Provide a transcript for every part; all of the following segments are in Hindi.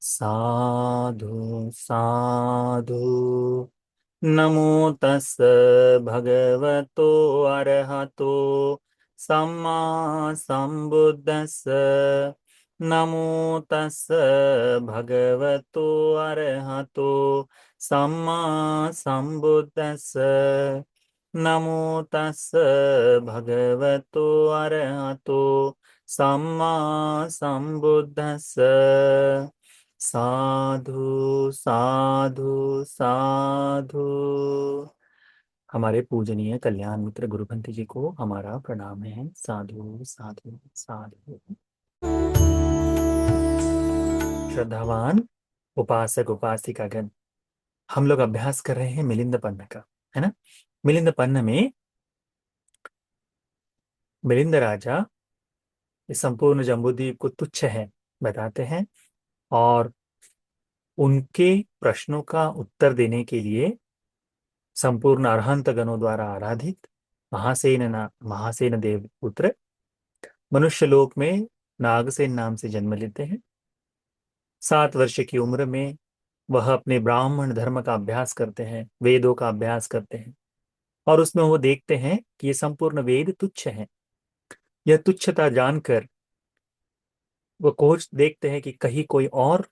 साधु साधु। नमो तस् भगवतो अरहतो सम्मा सम्बुद्धस्स। नमो तस् भगवतो अरहतो सम्मा सम्बुद्धस्स। नमो तस् भगवतो अरहतो सम्मा सम्बुद्धस्स। साधु साधु साधु। हमारे पूजनीय कल्याण मित्र गुरुपंथी जी को हमारा प्रणाम है। साधु साधु साधु। श्रद्धावान उपासक उपासिकागण, हम लोग अभ्यास कर रहे हैं मिलिंद पन्ना का, है ना। मिलिंद पन्ना में मिलिंद राजा इस संपूर्ण जम्बूद्वीप को तुच्छ है बताते हैं, और उनके प्रश्नों का उत्तर देने के लिए संपूर्ण अरहंत गणों द्वारा आराधित महासेन देव पुत्र मनुष्य लोक में नागसेन नाम से जन्म लेते हैं। 7 वर्ष की उम्र में वह अपने ब्राह्मण धर्म का अभ्यास करते हैं, वेदों का अभ्यास करते हैं, और उसमें वो देखते हैं कि ये संपूर्ण वेद तुच्छ हैं। यह तुच्छता जानकर वो खोज देखते हैं कि कहीं कोई और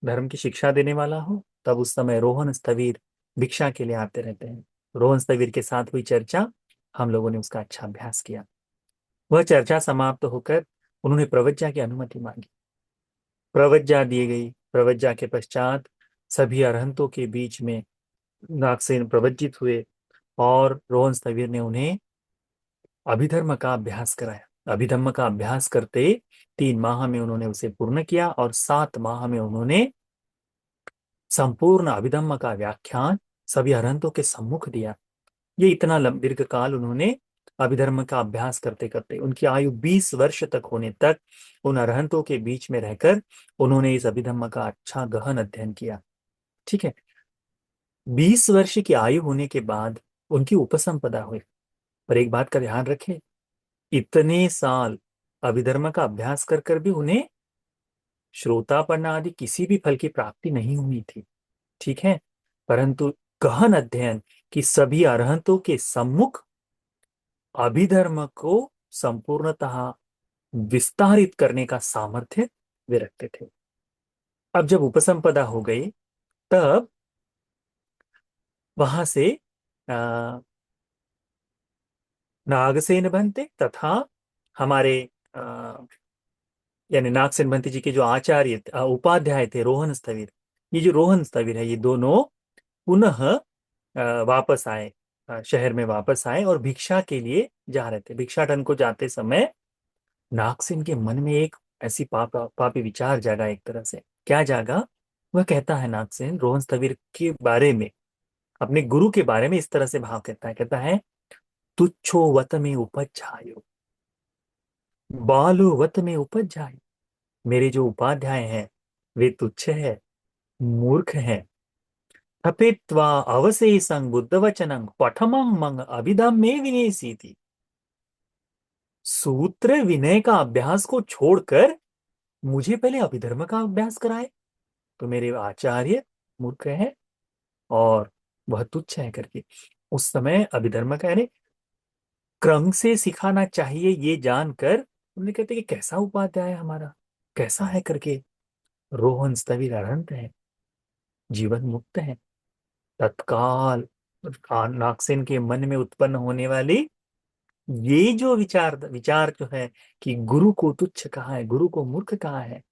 धर्म की शिक्षा देने वाला हो। तब उस समय रोहन स्थवीर भिक्षा के लिए आते रहते हैं। रोहन स्थवीर के साथ हुई चर्चा, हम लोगों ने उसका अच्छा अभ्यास किया। वह चर्चा समाप्त होकर उन्होंने प्रवज्जा की अनुमति मांगी। प्रवज्जा दी गई। प्रवज्जा के पश्चात सभी अरहंतों के बीच में नागसेन प्रवज्जित हुए, और रोहन स्थवीर ने उन्हें अभिधर्म का अभ्यास कराया। अभिधर्म का अभ्यास करते 3 माह में उन्होंने उसे पूर्ण किया, और 7 माह में उन्होंने संपूर्ण अभिधम्म का व्याख्यान सभी अरहंतों के सम्मुख दिया। ये इतना दीर्घ काल उन्होंने अभिधर्म का अभ्यास करते करते, उनकी आयु 20 वर्ष तक होने तक उन अरहंतों के बीच में रहकर उन्होंने इस अभिधम्म का अच्छा गहन अध्ययन किया। ठीक है। 20 वर्ष की आयु होने के बाद उनकी उपसंपदा हुई। पर एक बात का ध्यान रखें, इतने साल अभिधर्म का अभ्यास कर कर भी उन्हें श्रोतापन्न आदि किसी भी फल की प्राप्ति नहीं हुई थी। ठीक है। परंतु गहन अध्ययन की सभी अरहंतों के सम्मुख अभिधर्म को संपूर्णतः विस्तारित करने का सामर्थ्य वे रखते थे। अब जब उपसंपदा हो गई, तब वहां से आ, नागसेन बनते तथा हमारे आ, यानी नागसेन बंती जी के जो आचार्य उपाध्याय थे रोहन स्थविर, ये जो रोहन स्थविर है, ये दोनों पुनः वापस आए, शहर में वापस आए और भिक्षा के लिए जा रहे थे। भिक्षाटन को जाते समय नागसेन के मन में एक ऐसी पापी विचार जागा। एक तरह से क्या जागा, वह कहता है नागसेन रोहन स्थविर के बारे में, अपने गुरु के बारे में इस तरह से भाव कहता है, तुच्छो वत में उपज जायो, बालो वत में उपज जायो। मेरे जो उपाध्याय हैं वे तुच्छ है, मूर्ख है। ठपित्वा अवशेषं बुद्ध वचनं पठमं मंग अभिधम में विनेसी थी। सूत्र विनय का अभ्यास को छोड़कर मुझे पहले अभिधर्म का अभ्यास कराए, तो मेरे आचार्य मूर्ख है और वह तुच्छ है करके उस समय अभिधर्म का यानी क्रम से सिखाना चाहिए, ये जानकर उन्होंने कहते कि कैसा उपाध्याय है हमारा, कैसा है करके। रोहन स्थविर अरहंत है, जीवन मुक्त है। तत्काल नागसेन के मन में उत्पन्न होने वाली ये जो विचार विचार जो है कि गुरु को तुच्छ कहा है, गुरु को मूर्ख कहा है,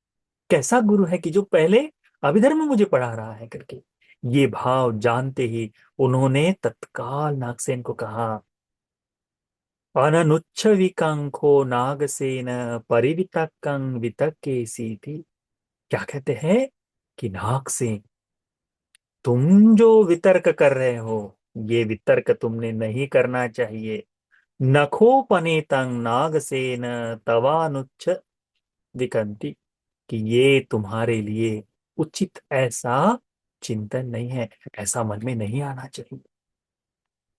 कैसा गुरु है कि जो पहले अभिधर्म मुझे पढ़ा रहा है करके, ये भाव जानते ही उन्होंने तत्काल नागसेन को कहा, अननुच्छ विकंखो नागसेन परिवितकं वितक्केसी थी। क्या कहते हैं कि नागसेन, तुम जो वितर्क कर रहे हो, ये वितर्क तुमने नहीं करना चाहिए। नखोपनेतं नागसेन तवानुच्च विकंति, कि ये तुम्हारे लिए उचित ऐसा चिंतन नहीं है, ऐसा मन में नहीं आना चाहिए।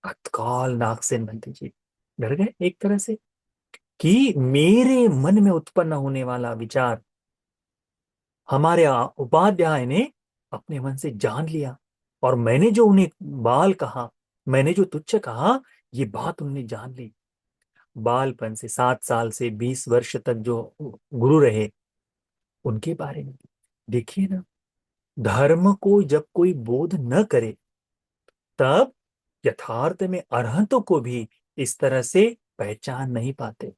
तत्काल नागसेन बंटी जी डर गए एक तरह से कि मेरे मन में उत्पन्न होने वाला विचार हमारे उपाध्याय ने अपने मन से जान लिया, और मैंने जो उन्हें बाल कहा, मैंने जो तुच्छ कहा, ये बात उन्होंने जान ली। बालपन से 7 साल से 20 वर्ष तक जो गुरु रहे, उनके बारे में देखिए ना। धर्म को जब कोई बोध न करे, तब यथार्थ में अरहतों को भी इस तरह से पहचान नहीं पाते।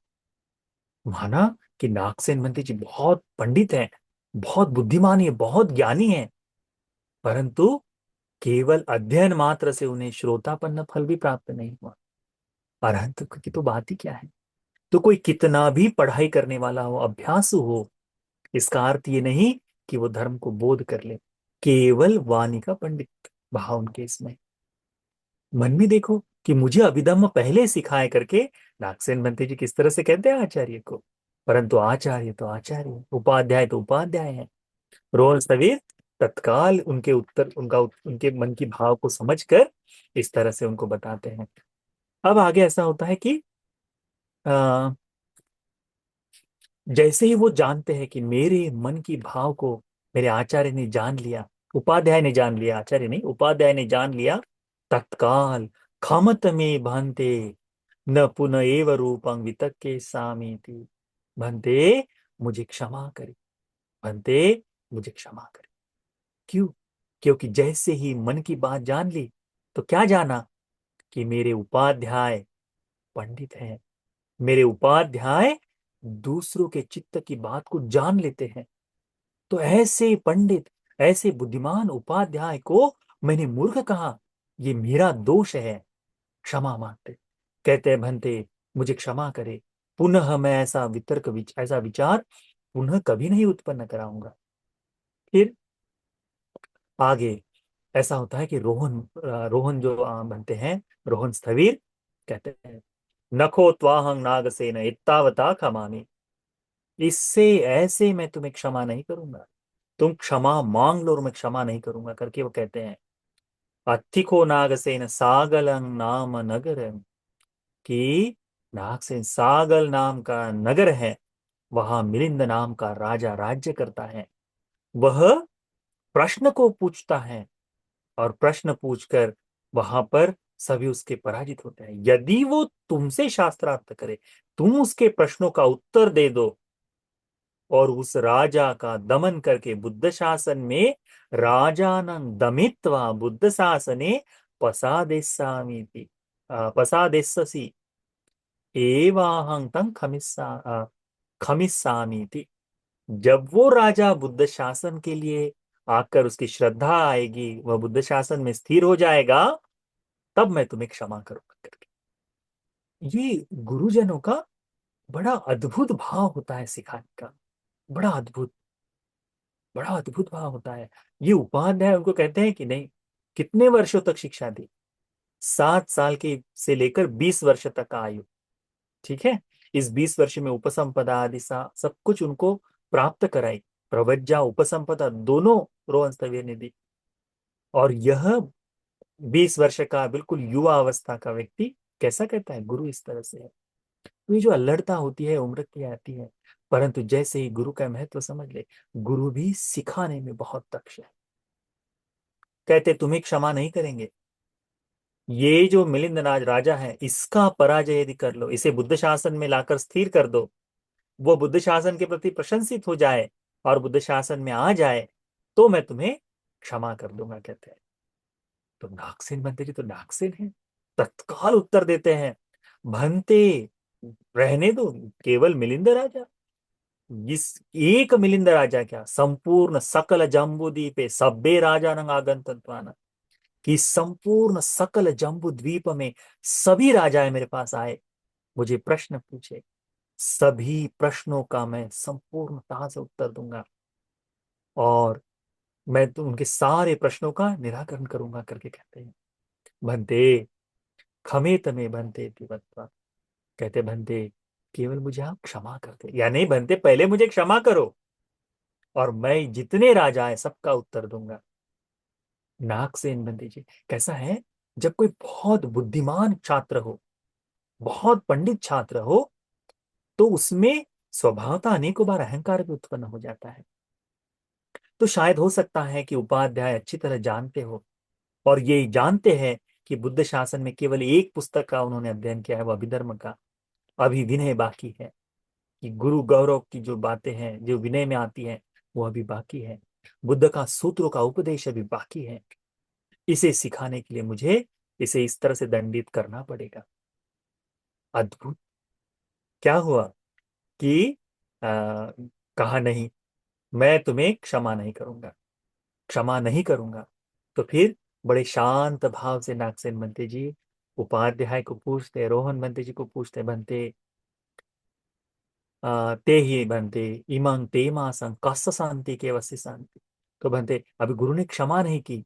माना कि नागसेन मंत्री जी बहुत पंडित हैं, बहुत बुद्धिमान है, बहुत ज्ञानी हैं, परंतु केवल अध्ययन मात्र से उन्हें श्रोतापन्न फल भी प्राप्त नहीं हुआ। अरहंत की तो बात ही क्या है। तो कोई कितना भी पढ़ाई करने वाला हो, अभ्यासु हो, इसका अर्थ ये नहीं कि वो धर्म को बोध कर ले। केवल वाणी का पंडित भाव उनके इसमें। मन में देखो कि मुझे अभिधम्म पहले सिखाए करके नागसेन बनते जी किस तरह से कहते हैं आचार्य को। परंतु आचार्य तो आचार्य, उपाध्याय तो उपाध्याय है। रोहन स्थविर तत्काल उनके उत्तर, उनके मन की भाव को समझकर इस तरह से उनको बताते हैं। अब आगे ऐसा होता है कि आ, जैसे ही वो जानते हैं कि मेरे मन की भाव को मेरे आचार्य ने जान लिया, उपाध्याय ने जान लिया, आचार्य नहीं, उपाध्याय ने जान लिया, तत्काल खमत में भांते न पुनः एव रूपं वितक्के सामीति। भंते, मुझे क्षमा करे। भंते, मुझे क्षमा करे। क्यों? क्योंकि जैसे ही मन की बात जान ली, तो क्या जाना कि मेरे उपाध्याय पंडित हैं। मेरे उपाध्याय दूसरों के चित्त की बात को जान लेते हैं। तो ऐसे पंडित, ऐसे बुद्धिमान उपाध्याय को मैंने मूर्ख कहा, ये मेरा दोष है, क्षमा मांगते। कहते हैं भंते, मुझे क्षमा करे, पुनः मैं ऐसा विचार पुनः कभी नहीं उत्पन्न कराऊंगा। फिर आगे ऐसा होता है कि रोहन जो बनते हैं, रोहन स्थविर कहते हैं, नखो त्वाहं नागसेन इत्तावता क्षमामि। इससे ऐसे मैं तुम्हें क्षमा नहीं करूंगा, तुम क्षमा मांग लो और मैं क्षमा नहीं करूंगा करके वो कहते हैं। अत्थिको नागसेन सागलं नाम नगर, कि नागसेन सागल नाम का नगर है, वहां मिलिंद नाम का राजा राज्य करता है। वह प्रश्न को पूछता है, और प्रश्न पूछकर वहां पर सभी उसके पराजित होते हैं। यदि वो तुमसे शास्त्रार्थ करे, तुम उसके प्रश्नों का उत्तर दे दो, और उस राजा का दमन करके बुद्ध शासन में राजानं दमित्वा बुद्ध शासने पसादेस्सामीति पसादेस्ससि एवाहं तं खमिस्सामीति। जब वो राजा बुद्ध शासन के लिए आकर उसकी श्रद्धा आएगी, वह बुद्ध शासन में स्थिर हो जाएगा, तब मैं तुम्हें क्षमा करूंगा करके। ये गुरुजनों का बड़ा अद्भुत भाव होता है सिखाने का। बड़ा अद्भुत, बड़ा अद्भुत भाव होता है। ये उपाध्याय उनको कहते हैं कि नहीं, कितने वर्षों तक शिक्षा दी? 7 साल की से लेकर 20 वर्ष तक का आयु। ठीक है। इस 20 वर्ष में उपसंपदा आदि सब कुछ उनको प्राप्त कराई। प्रवज्जा उपसंपदा दोनों रोहन स्थविर ने दी। और यह 20 वर्ष का बिल्कुल युवा अवस्था का व्यक्ति कैसा कहता है गुरु इस तरह से है। तो ये जो अल्लड़ता होती है उम्र की आती है, परंतु जैसे ही गुरु का महत्व समझ ले, गुरु भी सिखाने में बहुत दक्ष है। कहते तुम्हें क्षमा नहीं करेंगे, ये जो मिलिंद राजा है, इसका पराजय यदि कर लो, इसे बुद्ध शासन में लाकर स्थिर कर दो, वो बुद्ध शासन के प्रति प्रशंसित हो जाए और बुद्ध शासन में आ जाए, तो मैं तुम्हें क्षमा कर दूंगा कहते हैं। तो नागसेन बनते जी तो नागसेन है, तत्काल उत्तर देते हैं, भंते, रहने दो, केवल मिलिंद राजा, इस एक मिलिंद राजा क्या, संपूर्ण सकल जम्बूद्वीपे सभ्य राजा नंग आगंतुत्वान, कि संपूर्ण सकल जम्बू द्वीप में सभी राजाएं मेरे पास आए, मुझे प्रश्न पूछे, सभी प्रश्नों का मैं संपूर्णता से उत्तर दूंगा, और मैं तो उनके सारे प्रश्नों का निराकरण करूंगा करके कहते हैं। भंते, खमे तमे भंते तिवत्वा, कहते भंते, केवल मुझे आप क्षमा कर दे, या नहीं भंते, पहले मुझे क्षमा करो, और मैं जितने राजा है सबका उत्तर दूंगा। नागसेन भंते जी कैसा है, जब कोई बहुत बुद्धिमान छात्र हो, बहुत पंडित छात्र हो, तो उसमें स्वभावतः अनेकों बार अहंकार भी उत्पन्न हो जाता है। तो शायद हो सकता है कि उपाध्याय अच्छी तरह जानते हो, और ये जानते हैं कि बुद्ध शासन में केवल एक पुस्तक का उन्होंने अध्ययन किया है, वो अभिधर्म का। अभी विनय बाकी है, कि गुरु गौरव की जो बातें हैं जो विनय में आती हैं वो अभी बाकी है। बुद्ध का सूत्रों का उपदेश अभी बाकी है। इसे सिखाने के लिए मुझे इसे इस तरह से दंडित करना पड़ेगा। अद्भुत। क्या हुआ कि कहा नहीं, मैं तुम्हें क्षमा नहीं करूंगा, क्षमा नहीं करूंगा। तो फिर बड़े शांत भाव से नागसेन बनते जी उपाध्याय को पूछते, रोहन बनते जी को पूछते, बनते ते ही बनते इमंग ते मासंग कस्स शांति के वस्य शांति। तो बनते अभी गुरु ने क्षमा नहीं की,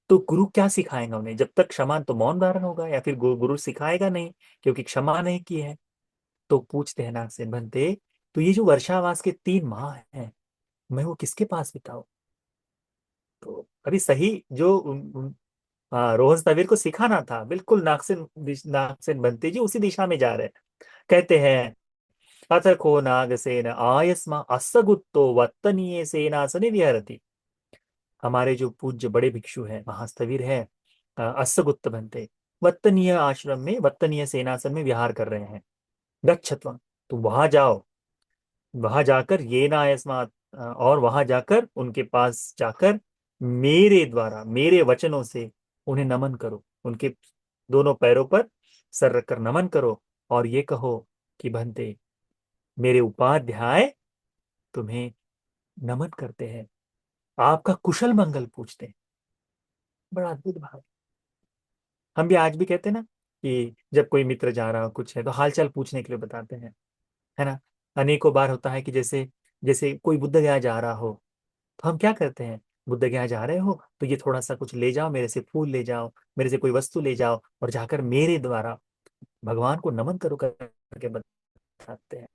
तो गुरु क्या सिखाएगा उन्हें? जब तक क्षमा, तो मौन धारण होगा, या फिर गुरु सिखाएगा नहीं क्योंकि क्षमा नहीं की है। तो पूछते हैं नागसेन बनते, तो ये जो वर्षावास के 3 माह हैं, मैं वो किसके पास बिताऊं? तो अभी सही जो रोहन तवीर को सिखाना था, बिल्कुल नागसेन बनते जी उसी दिशा में जा रहे हैं। कहते हैं अथ को नागसेन आयस्मा अस्सगुत्तो वत्तनीय सेनासने विहरति। हमारे जो पूज्य बड़े भिक्षु हैं, महास्थविर है अस्सगुत्त बनते, वत्तनीय आश्रम में, वत्तनीय सेनासन में विहार कर रहे हैं। गच्छत्वं, तो वहां जाओ, वहां जाकर ये ना आयस्मा, और वहां जाकर उनके पास जाकर मेरे द्वारा, मेरे वचनों से उन्हें नमन करो, उनके दोनों पैरों पर सर रखकर नमन करो, और ये कहो कि भंते मेरे उपाध्याय तुम्हें नमन करते हैं, आपका कुशल मंगल पूछते हैं। बड़ा अद्भुत भाव। हम भी आज भी कहते हैं ना कि जब कोई मित्र जा रहा हो कुछ है तो हालचाल पूछने के लिए बताते हैं, है ना। अनेकों बार होता है कि जैसे जैसे कोई बुद्ध गया जा रहा हो, तो हम क्या करते हैं? बुद्ध गया जा रहे हो तो ये थोड़ा सा कुछ ले जाओ, मेरे से फूल ले जाओ, मेरे से कोई वस्तु ले जाओ, और जाकर मेरे द्वारा भगवान को नमन करो करके बताते हैं।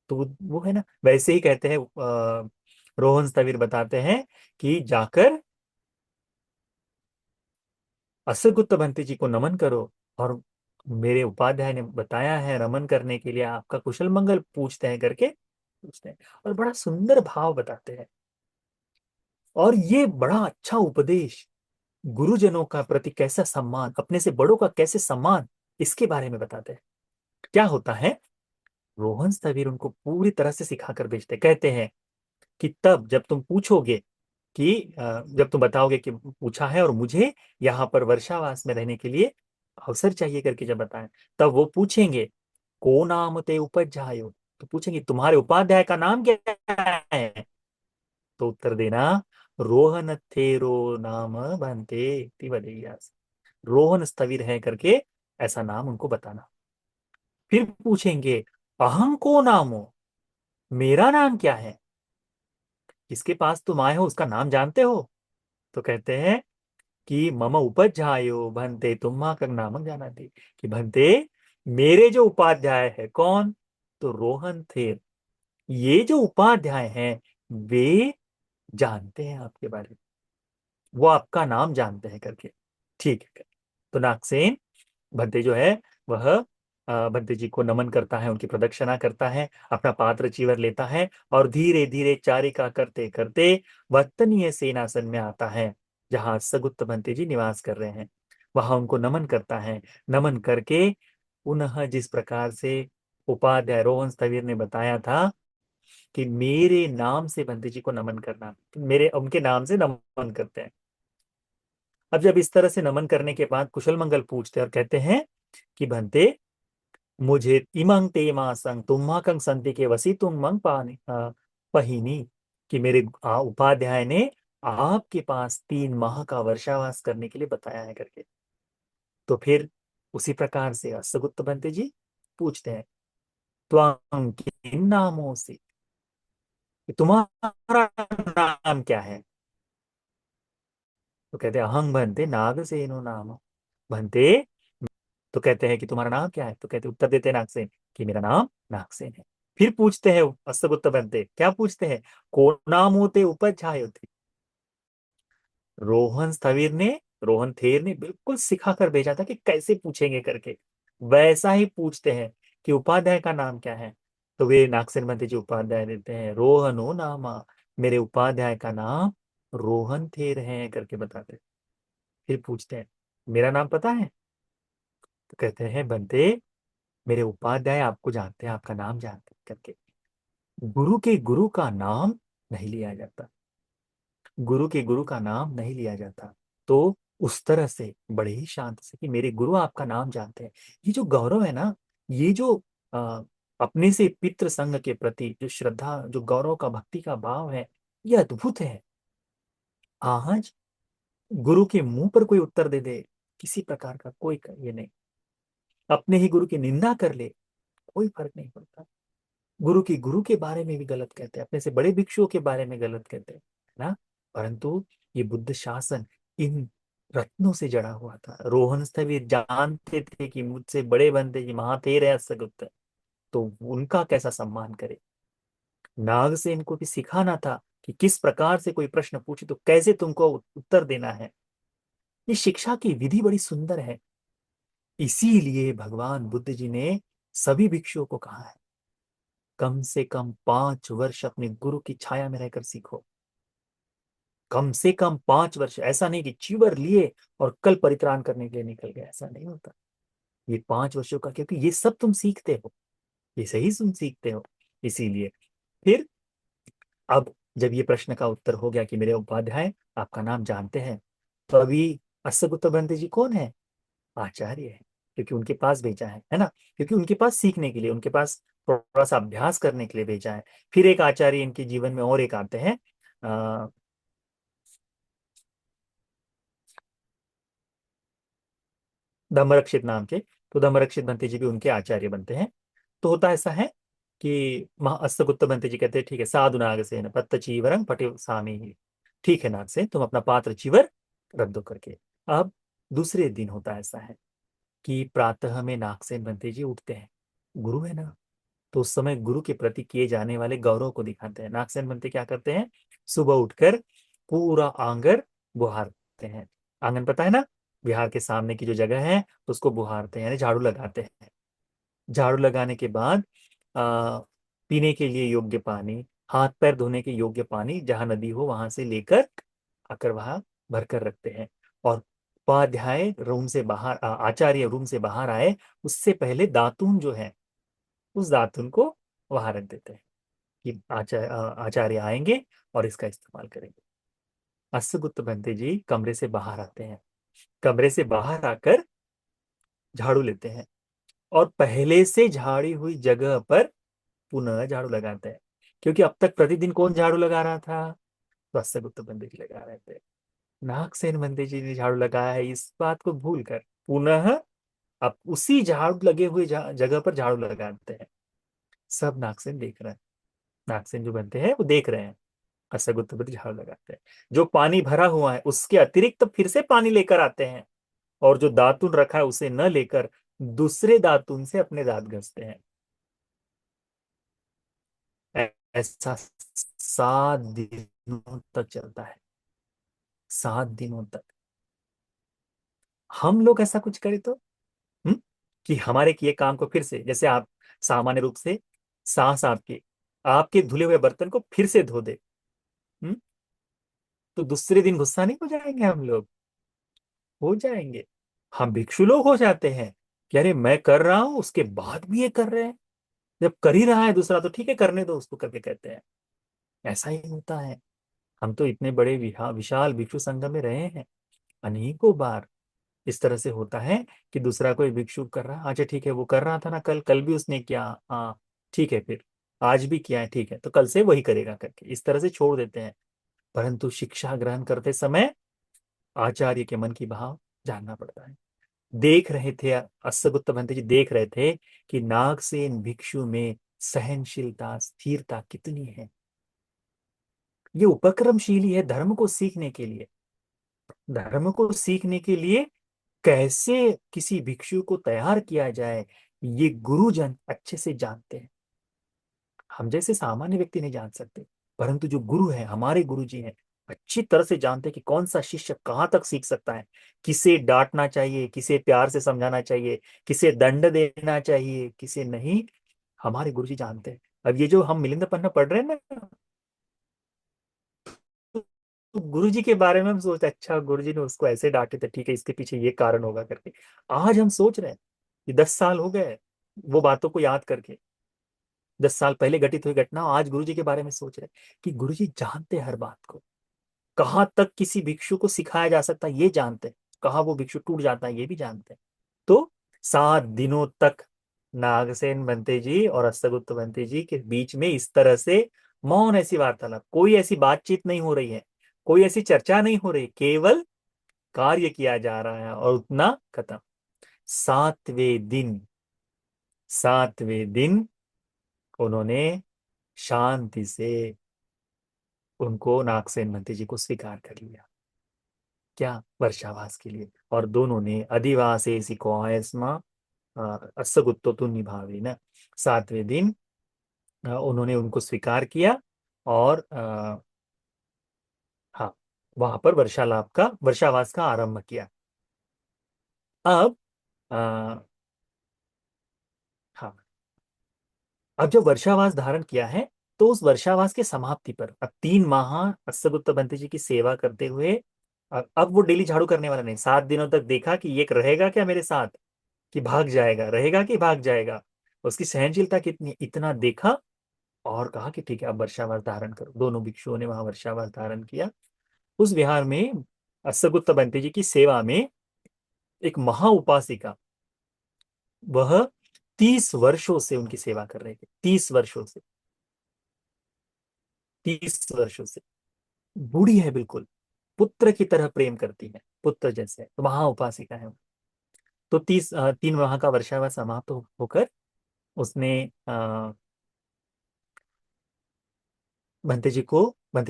तो वो है ना, वैसे ही कहते हैं रोहन स्थविर बताते हैं कि जाकर असुगुप्त भंते जी को नमन करो, और मेरे उपाध्याय ने बताया है रमन करने के लिए, आपका कुशल मंगल पूछते हैं करके पूछते हैं। और बड़ा सुंदर भाव बताते हैं, और ये बड़ा अच्छा उपदेश, गुरुजनों का प्रति कैसा सम्मान, अपने से बड़ों का कैसे सम्मान, इसके बारे में बताते हैं। क्या होता है, रोहन स्थविर उनको पूरी तरह से सिखाकर भेजते, कहते हैं कि तब जब तुम पूछोगे कि जब तुम बताओगे कि पूछा है और मुझे यहाँ पर वर्षावास में रहने के लिए अवसर चाहिए करके जब बताएं, तब वो पूछेंगे को नाम ते उपज्जायो, तो पूछेंगे तुम्हारे उपाध्याय का नाम क्या है? तो उत्तर देना रोहन थेरो नाम बनते तिवदयास, रोहन स्थविर है करके ऐसा नाम उनको बताना। फिर पूछेंगे अहं को नामो, मेरा नाम क्या है? जिसके पास तुम आए हो उसका नाम जानते हो? तो कहते हैं कि मम उपज्जायो भंते तुम्हा का नामक जाना थी, कि भंते मेरे जो उपाध्याय है कौन? तो रोहन थे। ये जो उपाध्याय हैं वे जानते हैं आपके बारे में, वो आपका नाम जानते हैं करके। ठीक है। तो नागसेन भंते जो है वह भंते जी को नमन करता है, उनकी प्रदक्षिणा करता है, अपना पात्र चीवर लेता है, और धीरे धीरे चारिका करते करते वत्तनीय सेनासन में आता है, जहां सगुप्त भंते जी निवास कर रहे हैं। वहां उनको नमन करता है। नमन करके पुनः जिस प्रकार से उपाध्याय रोहन स्थविर ने बताया था कि मेरे नाम से भंते जी को नमन करना, तो मेरे उनके नाम से नमन करते हैं। अब जब इस तरह से नमन करने के बाद कुशल मंगल पूछते हैं और कहते हैं कि भंते मुझे इमंग ते मासंग तुम्हाकंग संति के वसी तुम मंग पानी पहिनी, कि मेरे उपाध्याय ने आपके पास 3 माह का वर्षावास करने के लिए बताया है करके। तो फिर उसी प्रकार से असुगुप्त बनते जी पूछते हैं त्वं किम नामों से, तुम्हारा नाम क्या है? तो कहते हैं अहंग बनते नागसेनो नाम बनते। तो कहते हैं कि तुम्हारा नाम क्या है? तो कहते उत्तर देते हैं नागसेन कि मेरा नाम नागसेन है। फिर पूछते हैं अश्वगुप्त बनते, क्या पूछते हैं? को नाम होते उपज छायो थे। रोहन स्थविर ने, रोहन थेर ने बिल्कुल सिखा कर भेजा था कि कैसे पूछेंगे करके, वैसा ही पूछते हैं कि उपाध्याय का नाम क्या है? तो वे नागसेन बनते जी उपाध्याय देते हैं रोहनो नामा मेरे उपाध्याय का नाम रोहन थे रहे करके बताते। फिर पूछते हैं, मेरा नाम पता है? तो कहते हैं, बनते, मेरे उपाध्याय आपको जानते हैं, आपका नाम जानते हैं करके। गुरु के गुरु का नाम नहीं लिया जाता, गुरु के गुरु का नाम नहीं लिया जाता। तो उस तरह से बड़े ही शांत से कि मेरे गुरु आपका नाम जानते हैं, ये जो गौरव है ना, ये जो आ, अपने से पितृ संघ के प्रति जो श्रद्धा, जो गौरव का, भक्ति का भाव है, ये अद्भुत है। आज गुरु के मुंह पर कोई उत्तर दे दे, किसी प्रकार का कोई ये नहीं। अपने ही गुरु की निंदा कर ले, कोई फर्क नहीं पड़ता। गुरु की गुरु के बारे में भी गलत कहते हैं, अपने से बड़े भिक्षुओं के बारे में गलत कहते हैं, है ना। परंतु ये बुद्ध शासन इन रत्नों से जड़ा हुआ था। रोहन स्थविर जानते थे कि मुझसे बड़े बनते कि महातेर है असगुप्त, तो उनका कैसा सम्मान करे। नागसेन को भी सिखाना था कि किस प्रकार से कोई प्रश्न पूछे तो कैसे तुमको उत्तर देना है। ये शिक्षा की विधि बड़ी सुंदर है। इसीलिए भगवान बुद्ध जी ने सभी भिक्षुओं को कहा है, कम से कम 5 वर्ष अपने गुरु की छाया में रहकर सीखो। कम से कम 5 वर्ष, ऐसा नहीं कि चीवर लिए और कल परित्राण करने के लिए निकल गए, ऐसा नहीं होता। ये 5 वर्षों का, क्योंकि ये सब तुम सीखते हो, ये सही तुम सीखते हो। इसीलिए फिर अब जब ये प्रश्न का उत्तर हो गया कि मेरे उपाध्याय आपका नाम जानते हैं, तो अभी अस्सगुप्त ब्रह्मदेव जी कौन है? आचार्य है, क्योंकि उनके पास भेजा है ना। क्योंकि उनके पास सीखने के लिए, उनके पास थोड़ा सा अभ्यास करने के लिए भेजा है। फिर एक आचार्य इनके जीवन में और एक आते हैं, धम्मरक्षित नाम के। तो धम्मरक्षित बनते जी भी उनके आचार्य बनते हैं। तो होता ऐसा है कि अस्तगुप्त बनते जी कहते हैं, ठीक है साधु नाग से न पत्त चीवरम पटे सामी ही। ठीक है नाग से, तुम अपना पात्र चीवर रख दो करके। अब दूसरे दिन होता ऐसा है कि प्रातः में नागसेन बनते जी उठते हैं, गुरु है ना, तो उस समय गुरु के प्रति किए जाने वाले गौरव को दिखाते हैं। नागसेन बनते क्या करते हैं, सुबह उठकर पूरा आंगन बुहारते हैं। आंगन पता है ना, बिहार के सामने की जो जगह है उसको बुहारते हैं, यानी झाड़ू लगाते हैं। झाड़ू लगाने के बाद आ, पीने के लिए योग्य पानी, हाथ पैर धोने के योग्य पानी जहां नदी हो वहां से लेकर आकर वहां भरकर रखते हैं। और उपाध्याय रूम से बाहर, आचार्य रूम से बाहर आए उससे पहले दातून जो है, उस दातुन को वहां रख देते हैं कि आचार्य आएंगे और इसका इस्तेमाल करेंगे। अस्सुगुप्त बनते जी कमरे से बाहर आते हैं, कमरे से बाहर आकर झाड़ू लेते हैं और पहले से झाड़ी हुई जगह पर पुनः झाड़ू लगाते हैं। क्योंकि अब तक प्रतिदिन कौन झाड़ू लगा रहा था? तो अस्सुगुप्त बनते जी लगा रहे थे। नागसेन बनते जी ने झाड़ू लगाया है, इस बात को भूल कर पुनः अब उसी झाड़ू लगे हुए जगह पर झाड़ू लगाते हैं। सब नागसेन देख रहे हैं, नागसेन जो बनते हैं वो देख रहे हैं। असगुत्तपति झाड़ू लगाते हैं। जो पानी भरा हुआ है उसके अतिरिक्त तो फिर से पानी लेकर आते हैं, और जो दातुन रखा है उसे न लेकर दूसरे दातुन से अपने दांत घसते हैं। ऐसा 7 दिनों तक चलता है, 7 दिनों तक। हम लोग ऐसा कुछ करें तो, हम्म, कि हमारे किए काम को फिर से, जैसे आप सामान्य रूप से सांस आपके आपके धुले हुए बर्तन को फिर से धो दे, हम्म, तो दूसरे दिन गुस्सा नहीं हो जाएंगे हम लोग? हो जाएंगे। हम भिक्षु लोग हो जाते हैं कि अरे मैं कर रहा हूं उसके बाद भी ये कर रहे हैं। जब कर ही रहा है दूसरा तो ठीक है करने दो उसको करके, कहते हैं। ऐसा ही होता है। हम तो इतने बड़े विशाल भिक्षु संघ में रहे हैं, अनेकों बार इस तरह से होता है कि दूसरा कोई भिक्षु कर रहा है, अच्छा ठीक है वो कर रहा था ना, कल कल भी उसने किया, हाँ ठीक है, फिर आज भी किया है, ठीक है तो कल से वही करेगा करके इस तरह से छोड़ देते हैं। परंतु शिक्षा ग्रहण करते समय आचार्य के मन की भाव जानना पड़ता है। देख रहे थे, अस्सगुप्त महंत जी देख रहे थे कि नागसेन भिक्षु में सहनशीलता, स्थिरता कितनी है। ये उपक्रमशीली है धर्म को सीखने के लिए। धर्म को सीखने के लिए कैसे किसी भिक्षु को तैयार किया जाए, ये गुरुजन अच्छे से जानते हैं। हम जैसे सामान्य व्यक्ति नहीं जान सकते, परंतु जो गुरु है, हमारे गुरु जी हैं, अच्छी तरह से जानते हैं कि कौन सा शिष्य कहाँ तक सीख सकता है, किसे डांटना चाहिए, किसे प्यार से समझाना चाहिए, किसे दंड देना चाहिए, किसे नहीं। हमारे गुरु जी जानते हैं। अब ये जो हम मिलिंद पन्ना पढ़ रहे हैं ना, गुरुजी के बारे में हम सोचते अच्छा गुरुजी ने उसको ऐसे डांटे थे, ठीक है इसके पीछे ये कारण होगा करके। आज हम सोच रहे हैं कि 10 साल हो गए वो बातों को याद करके, 10 साल पहले घटित हुई घटना आज गुरुजी के बारे में सोच रहे हैं कि गुरुजी जानते हैं हर बात को, कहाँ तक किसी भिक्षु को सिखाया जा सकता है ये जानते हैं, कहाँ वो भिक्षु टूट जाता है ये भी जानते हैं। तो 7 दिनों तक नागसेन बनते जी और अस्तगुप्त बनते जी के बीच में इस तरह से मौन, ऐसी वार्तालाप, कोई ऐसी बातचीत नहीं हो रही है, कोई ऐसी चर्चा नहीं हो रही, केवल कार्य किया जा रहा है और उतना खत्म। 7वें दिन, 7वें दिन उन्होंने शांति से उनको, नागसेन बनते जी को स्वीकार कर लिया, क्या, वर्षावास के लिए। और दोनों ने अधिवासे सिको आयस्मा असगुत्तो तु निभावे न, 7वें दिन उन्होंने उनको स्वीकार किया और हाँ, वहां पर वर्षावास का आरंभ किया। अब आ, हाँ, अब जब वर्षावास धारण किया है तो उस वर्षावास के समाप्ति पर अब 3 माह अस्सगुप्त बंती जी की सेवा करते हुए, अब वो डेली झाड़ू करने वाला नहीं, 7 दिनों तक देखा कि ये रहेगा क्या मेरे साथ, कि भाग जाएगा, रहेगा कि भाग जाएगा, उसकी सहनशीलता कितनी, इतना देखा और कहा कि ठीक है अब वर्षावास धारण करो। दोनों भिक्षुओं ने वहां वर्षावास धारण किया। उस विहार में अस्सगुप्त बंती जी की सेवा में एक महा उपासिका, वह 30 वर्षों से उनकी सेवा कर रहे थे, 30 वर्षों से, 30 वर्षों से, बूढ़ी है बिल्कुल, पुत्र की तरह प्रेम करती है, पुत्र जैसे, तो महा उपासिका है वो। तो 3 माह का वर्षावास समाप्त होकर उसने बंते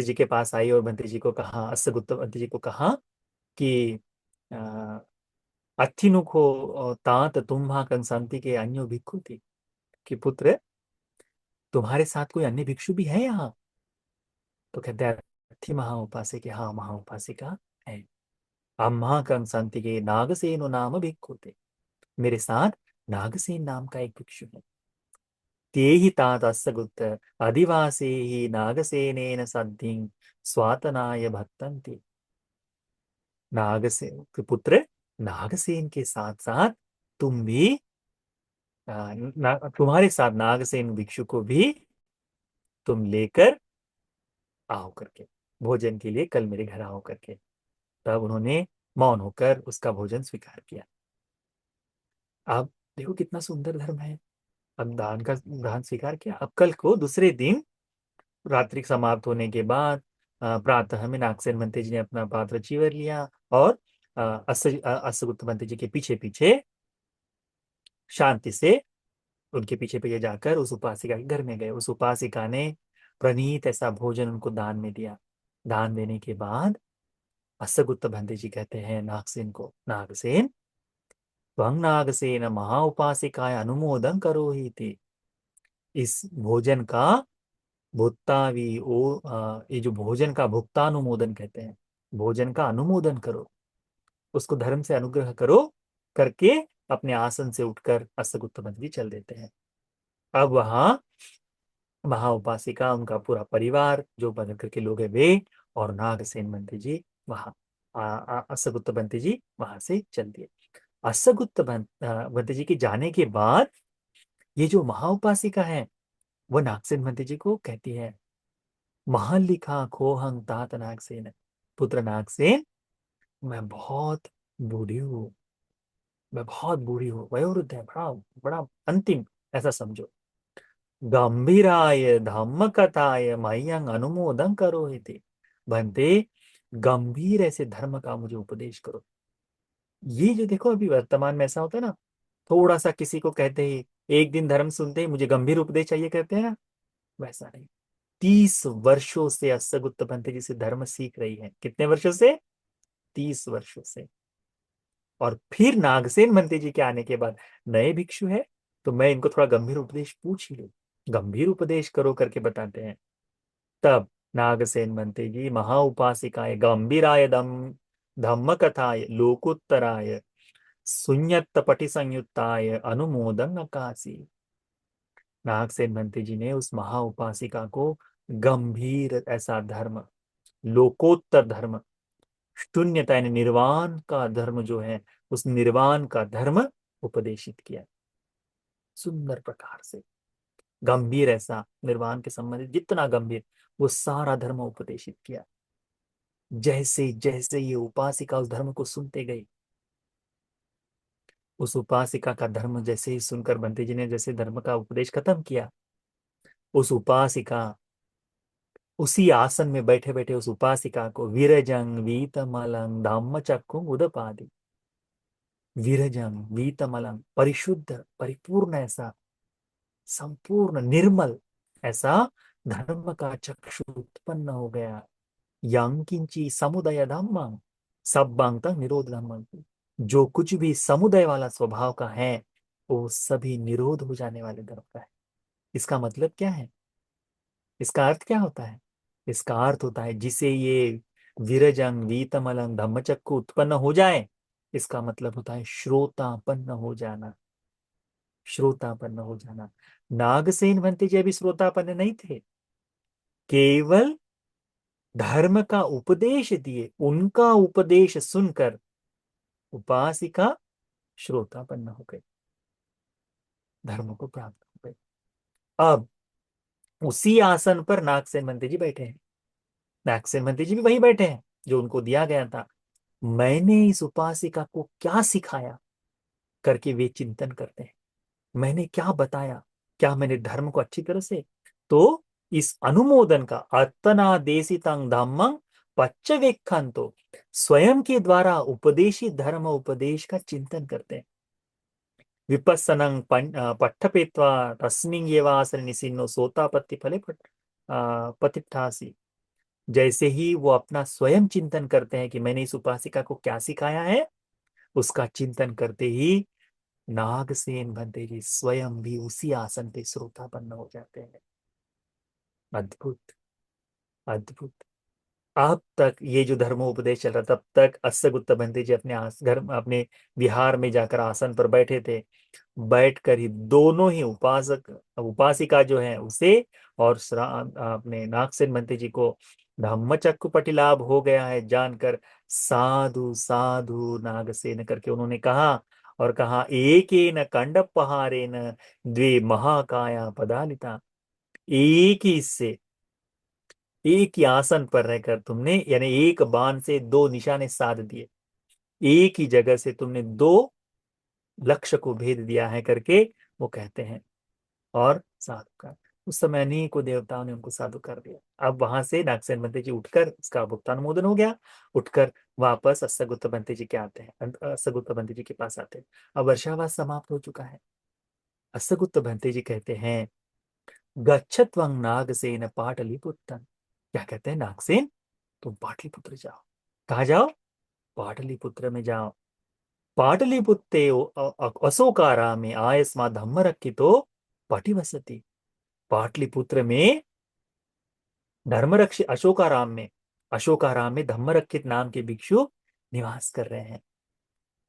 जी के पास आई और बंते जी को कहा, अस्सगुप्त बंते जी को कहा कि अ, अथिनुको तात तुम्हा कंसांति के अन्यो भिक्षु थी, कि पुत्र तुम्हारे साथ कोई अन्य भिक्षु भी है यहाँ। तो कहते हैं अथि महा उपासिके, हाँ महा उपासिका है। अम्मा कंसांति के नागसेनो नाम भिक्षु थे, मेरे साथ नागसेन नाम का एक भिक्षु है। ते ही तातस्य गुप्त अधिवासे ही नागसेनेन सद्धिं स्वातनाय भक्तन्ति। नागसेन के पुत्र, नागसेन के साथ साथ तुम भी तुम्हारे साथ नागसेन भिक्षु को भी तुम लेकर आओ करके, भोजन के लिए कल मेरे घर आओ करके। तब उन्होंने मौन होकर उसका भोजन स्वीकार किया। अब देखो कितना सुंदर धर्म है। अब दान स्वीकार किया। अब कल को दूसरे दिन रात्रि समाप्त होने के बाद प्रातः में नागसेन मंत्री जी ने अपना पात्र चीवर लिया और अस्सगुप्त मंत्री जी के पीछे पीछे शांति से उनके पीछे पीछे जाकर उस उपासिका के घर में गए। उस उपासिका ने प्रणीत ऐसा भोजन उनको दान में दिया। दान देने के बाद अस्सगुप्त भंते जी कहते हैं नागसेन को, नागसेन त्वं नागसेन महा उपासिकाय अनुमोदन करो ही थी। इस भोजन का ये जो भोजन का भुक्तानुमोदन कहते हैं, भोजन का अनुमोदन करो, उसको धर्म से अनुग्रह करो करके अपने आसन से उठकर अस्सगुप्त भंते जी चल देते हैं। अब वहां महा उपासिका, उनका पूरा परिवार जो बनकर के लोग हैं वे और नागसेन बंते जी वहां, अस्सगुप्त बंते जी वहां से चल दिए। बंते जी के जाने के बाद ये जो महा उपासिका है वो नागसेन बंते जी को कहती है, महान लिखा खोहंग तात नागसेन, पुत्र नागसेन मैं बहुत बूढ़ी हूँ, मैं बहुत बूढ़ी हूँ, वयोवृद्ध है, बड़ा बड़ा अंतिम, ऐसा समझो। गंभीराय धम्म कथाय मह्यंग अनुमोदन करो इति, बनते गंभीर ऐसे धर्म का मुझे उपदेश करो। ये जो देखो अभी वर्तमान में ऐसा होता है ना, थोड़ा सा किसी को कहते ही, एक दिन धर्म सुनते ही मुझे गंभीर उपदेश चाहिए कहते हैं ना, वैसा नहीं। 30 वर्षों से अस्सगुप्त पंथ जी से धर्म सीख रही है। कितने वर्षों से? 30 वर्षों से। और फिर नागसेन मंत्री जी के आने के बाद नए भिक्षु है तो मैं इनको थोड़ा गंभीर उपदेश पूछ ही लूं, गंभीर उपदेश करो करके बताते हैं। तब नागसेन मंत्री जी महा उपासिकाय गंभीराय धम्म कथाय लोकोत्तराय शून्यत पटि संयुक्ताय अनुमोदन अकासी। नागसेन मंत्री जी ने उस महा उपासिका को गंभीर ऐसा धर्म, लोकोत्तर धर्म, शून्यता यानी निर्वाण का धर्म जो है, उस निर्वाण का धर्म उपदेशित किया। सुंदर प्रकार से गंभीर, ऐसा निर्वाण के संबंधित जितना गंभीर, वो सारा धर्म उपदेशित किया। जैसे जैसे ये उपासिका उस धर्म को सुनते गई, उस उपासिका का धर्म जैसे ही सुनकर बंते जी ने जैसे धर्म का उपदेश खत्म किया, उस उपासिका, उसी आसन में बैठे बैठे उस उपासिका को विरजंग वीतमलंग धम्मचक्कु उदपादि, विरजंग वीतमलंग, परिशुद्ध परिपूर्ण, ऐसा संपूर्ण निर्मल, ऐसा धर्म का चक्षु उत्पन्न हो गया। यं किंची समुदय धम्मं सब्बं तं निरोध धम्मं, जो कुछ भी समुदय वाला स्वभाव का है, वो सभी निरोध हो जाने वाले धर्म का है। इसका मतलब क्या है? इसका अर्थ क्या होता है? इसका अर्थ होता है जिसे ये विरजंग वीतमलंग धम्मचक्कु उत्पन्न हो जाए, इसका मतलब होता है श्रोतापन्न हो जाना। श्रोतापन्न हो जाना। नागसेन भंते जी अभी श्रोतापन्न नहीं थे, केवल धर्म का उपदेश दिए, उनका उपदेश सुनकर उपासिका श्रोतापन्न हो गई, धर्म को प्राप्त हो गई। अब उसी आसन पर नागसेन भंते जी बैठे हैं। नागसेन भंते जी भी वहीं बैठे हैं जो उनको दिया गया था। मैंने इस उपासिका को क्या सिखाया करके वे चिंतन करते हैं। मैंने क्या बताया, क्या मैंने धर्म को अच्छी तरह से, तो इस अनुमोदन का अत्तनादेशितं धम्मं पच्चवेक्षन्तो, स्वयं के द्वारा उपदेशित धर्म उपदेश का चिंतन करते हैं। विपस्सनं पट्ठपेत्वा तस्मिन् एवासने निसिन्नो सोतापत्ति फले पतिष्ठासि। जैसे ही वो अपना स्वयं चिंतन करते हैं कि मैंने इस उपासिका को क्या सिखाया है, उसका चिंतन करते ही नागसेन भंते जी स्वयं भी उसी आसन पे श्रोतापन्न हो जाते हैं। अद्भुत, अद्भुत। अब तक ये जो धर्मोपदेश चल रहा, तब तक अस्सगुत्त भंते जी अपने घर, अपने विहार में जाकर आसन पर बैठे थे। बैठकर ही दोनों ही उपासक उपासिका जो है उसे, और अपने नागसेन भंते जी को धम्मचक्कु पटिलाभ हो गया है जानकर साधु साधु नागसेन करके उन्होंने कहा, और कहा एकेन कंडपहारेन द्वे महाकाया पदालिता। एक ही से, एक ही आसन पर रहकर तुमने, यानी एक बाण से दो निशाने साध दिए, एक ही जगह से तुमने दो लक्ष्य को भेद दिया है करके वो कहते हैं। और साधु कर, उस समय अनेकों देवताओं ने उनको साधु कर दिया। अब वहां से नागसेन बंते जी उठकर, उसका भुक्तानुमोदन हो गया, उठकर वापस अस्सगुत्त बंते जी के आते हैं, अस्सगुत्त बंते जी के पास आते हैं। अब वर्षावास समाप्त हो चुका है। अस्सगुत्त बंते जी कहते हैं गच्छत्वं नागसेन पाटलिपुत्रं। क्या कहते हैं? नागसेन, तुम पाटलिपुत्र जाओ। कहा जाओ? पाटलिपुत्र में जाओ। पाटलिपुत्ते अशोकाराम में आयस्मा धम्म रक्षितो पटिवसति। पाटलिपुत्र में धर्मरक्षित अशोकाराम में धम्मरक्षित नाम के भिक्षु निवास कर रहे हैं।